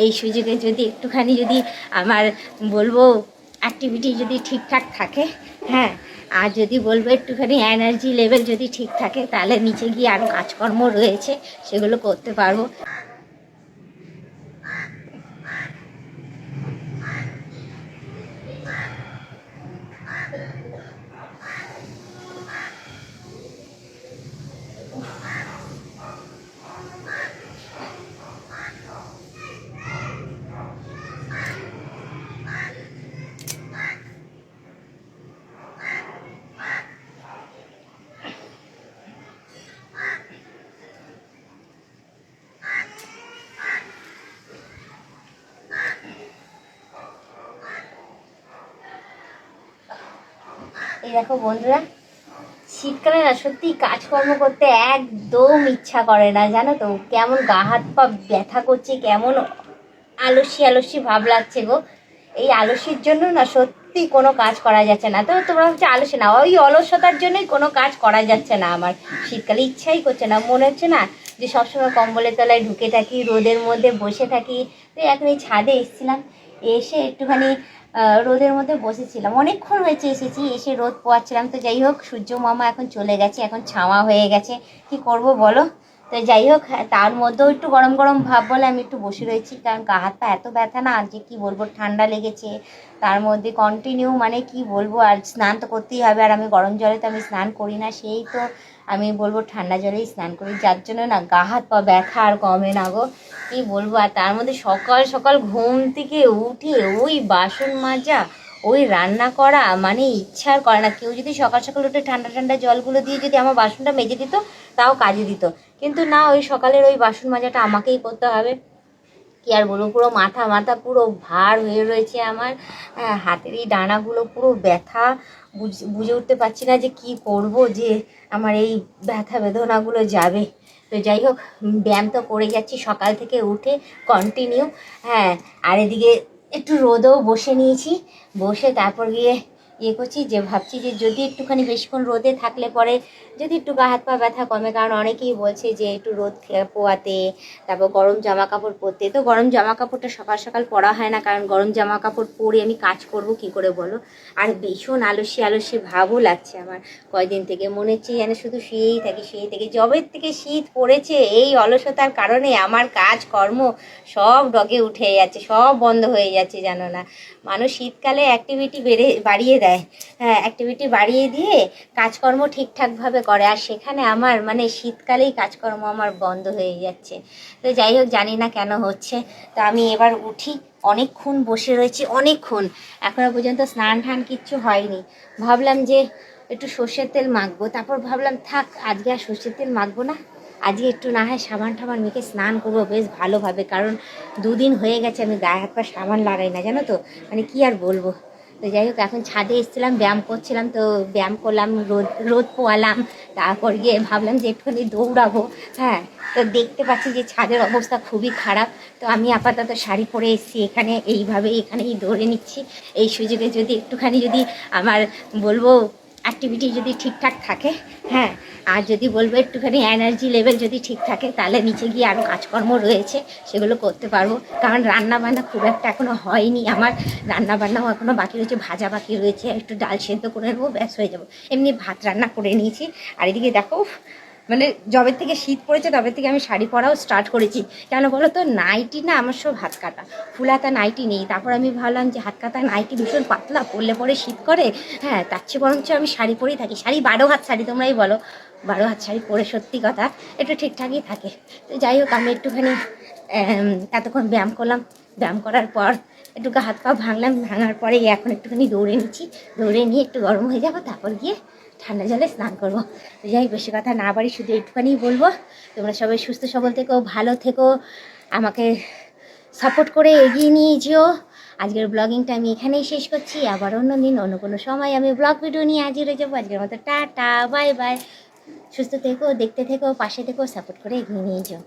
এই সুযোগে যদি একটুখানি যদি আমার বলবো অ্যাক্টিভিটি যদি ঠিকঠাক থাকে, হ্যাঁ, আর যদি বলবো একটুখানি এনার্জি লেভেল যদি ঠিক থাকে, তাহলে নিচে গিয়ে আরও কাজকর্ম রয়েছে সেগুলো করতে পারবো। এই দেখো বন্ধুরা, শীতকালে না সত্যি কাজকর্ম করতে একদম ইচ্ছা করে না, জানো তো, কেমন গা হাত পা ব্যথা করছে, কেমন আলস্যি আলস্যি ভাব লাগছে গো। এই আলস্যির জন্য না সত্যি কোনো কাজ করা যাচ্ছে না। তো তোমরা হচ্ছে আলস্য না, ওই অলসতার জন্যই কোনো কাজ করা যাচ্ছে না। আমার শীতকালে ইচ্ছাই করছে না, মনে হচ্ছে না যে সবসময় কম্বলের তলায় ঢুকে থাকি, রোদের মধ্যে বসে থাকি। তো এখন এই ছাদে এসেছিলাম, এসে একটুখানি রোদের মধ্যে বসেছিলাম, অনেকক্ষণ হয়েছে এসেছি, এসে রোদ পোয়াচ্ছিলাম। তো যাই হোক, সূর্য মামা এখন চলে গেছে, এখন ছাওয়া হয়ে গেছে, কি করব বলো। তো যাই হোক, তার মধ্যেও একটু গরম গরম ভাব বলে আমি একটু বসে রয়েছি, কারণ গা হাত পা এত ব্যথা না যে কি বলবো, ঠান্ডা লেগেছে। তার মধ্যে কন্টিনিউ মানে কি বলবো, আর স্নান তো করতেই হবে, আর আমি গরম জলে তো আমি স্নান করি না, সেই তো আমি বলবো ঠান্ডা জলেই স্নান করি, যার জন্য না গা হাত পা ব্যথা আর কমে না গো, কি বলবো। আর তার মধ্যে সকাল সকাল ঘুম থেকে উঠে ওই বাসন মাজা, ওই রান্না করা, মানে ইচ্ছা আর করে না। কেউ যদি সকাল সকাল উঠে ঠান্ডা ঠান্ডা জলগুলো দিয়ে যদি আমার বাসনটা মেজে দিত, তাও কাজে দিত, কিন্তু না, ওই সকালের ওই বাসন মাজাটা আমাকেই করতে হবে। কি আর বলবো, পুরো মাথা মাথা পুরো ভার হয়ে রয়েছে আমার, হাতের এই ডানাগুলো পুরো ব্যথা, বুঝে উঠতে পারছি না যে কি করব যে আমার এই ব্যথা বেদনাগুলো যাবে। তো যাই হোক, ব্যায়াম তো করে যাচ্ছি সকাল থেকে উঠে কন্টিনিউ, হ্যাঁ। আর এদিকে একটু রোদেও বসে নিয়েছি, বসে তারপর গিয়ে ইয়ে করছি, যে ভাবছি যে যদি একটুখানি বেশিক্ষণ রোদে থাকলে পরে যদি একটু গা হাত পা ব্যথা কমে, কারণ অনেকেই বলছে যে একটু রোদ পোয়াতে, তারপর গরম জামা কাপড় পরতে। তো গরম জামা কাপড়টা সকাল সকাল পরা হয় না, কারণ গরম জামা কাপড় পরে আমি কাজ করব কি করে বলো। আর ভীষণ আলস্যি আলস্যি ভাবও লাগছে আমার কয়দিন থেকে, মনে হচ্ছে যেন শুধু শুয়েই থাকি শুয়েই থাকি। যবের থেকে শীত পড়েছে, এই অলসতার কারণে আমার কাজকর্ম সব ডগে উঠে যাচ্ছে, সব বন্ধ হয়ে যাচ্ছে, জানো না। মানুষ শীতকালে অ্যাক্টিভিটি বাড়িয়ে দেয়, হ্যাঁ, অ্যাক্টিভিটি বাড়িয়ে দিয়ে কাজকর্ম ঠিকঠাকভাবে করে, আর সেখানে আমার মানে শীতকালেই কাজকর্ম আমার বন্ধ হয়ে যাচ্ছে। তো যাই হোক, জানি না কেন হচ্ছে। তো আমি এবার উঠি, অনেকক্ষণ বসে রয়েছি, অনেকক্ষণ, এখনও পর্যন্ত স্নান টান কিচ্ছু হয়নি। ভাবলাম যে একটু সর্ষের তেল মাখবো, তারপর ভাবলাম থাক, আজকে আর সর্ষের তেল মাখবো না, আজকে একটু না হয় সাবান টাবান মেখে স্নান করবো বেশ ভালোভাবে, কারণ দুদিন হয়ে গেছে আমি গায়ে হাত পা সাবান লাগাই না, জানো তো, মানে কি আর বলবো। তো যাই হোক, এখন ছাদে এসেছিলাম, ব্যায়াম করছিলাম, তো ব্যায়াম করলাম, রোদ রোদ পোয়ালাম, তারপর গিয়ে ভাবলাম যে একটুখানি দৌড়াবো, হ্যাঁ। তো দেখতে পাচ্ছি যে ছাদের অবস্থা খুবই খারাপ, তো আমি আপাতত শাড়ি পরে এসেছি এখানে, এইভাবে এখানেই দৌড়ে নিচ্ছি। এই সুযোগে যদি একটুখানি যদি আমার বলবো অ্যাক্টিভিটি যদি ঠিকঠাক থাকে, হ্যাঁ, আর যদি বলবো একটুখানি এনার্জি লেভেল যদি ঠিক থাকে, তাহলে নিচে গিয়ে আরও কাজকর্ম রয়েছে সেগুলো করতে পারবো। কারণ রান্নাবান্না খুব একটা এখনও হয়নি আমার, রান্নাবান্নাও এখনও বাকি রয়েছে, ভাজা বাকি রয়েছে, একটু ডাল সেদ্ধ করে নেবো, ব্যাস হয়ে যাবো। এমনি ভাত রান্না করে নিয়েছি। আর এদিকে দেখো, মানে যবে থেকে শীত পড়েছে তবে থেকে আমি শাড়ি পরাও স্টার্ট করেছি। কেন বলো তো, নাইটি না আমার সব হাত কাটা, ফুল হাতা নাইটি নেই। তারপর আমি ভাবলাম যে হাত কাটা নাইটি ভীষণ পাতলা, পরলে পরে শীত করে, হ্যাঁ, তার চেয়ে বরঞ্চ আমি শাড়ি পরেই থাকি। শাড়ি 12 হাত শাড়ি, তোমরাই বলো, 12 হাত শাড়ি পরে সত্যি কথা একটু ঠিকঠাকই থাকে। তো যাই হোক, আমি একটুখানি এতক্ষণ ব্যায়াম করলাম, ব্যায়াম করার পর একটু হাত পা ভাঙলাম, ভাঙার পরে এখন একটুখানি দৌড়ে নিচ্ছি, দৌড়ে নিয়ে একটু গরম হয়ে যাবো, তারপর গিয়ে ঠান্ডা জলে স্নান করবো। তো যাই, বেশি কথা না বাড়ি, শুধু একটুখানি বলবো, তোমরা সবাই সুস্থ সবল থেকো, ভালো থেকো, আমাকে সাপোর্ট করে এগিয়ে নিয়ে যেও। আজকের ব্লগিংটা আমি এখানেই শেষ করছি, আবার অন্য দিন অন্য কোনো সময় আমি ব্লগ ভিডিও নিয়ে হাজির হয়ে যাবো। আজকের মতো টাটা, বাই বাই, সুস্থ থেকো, দেখতে থেকো, পাশে থেকো, সাপোর্ট করে এগিয়ে নিয়ে যাও।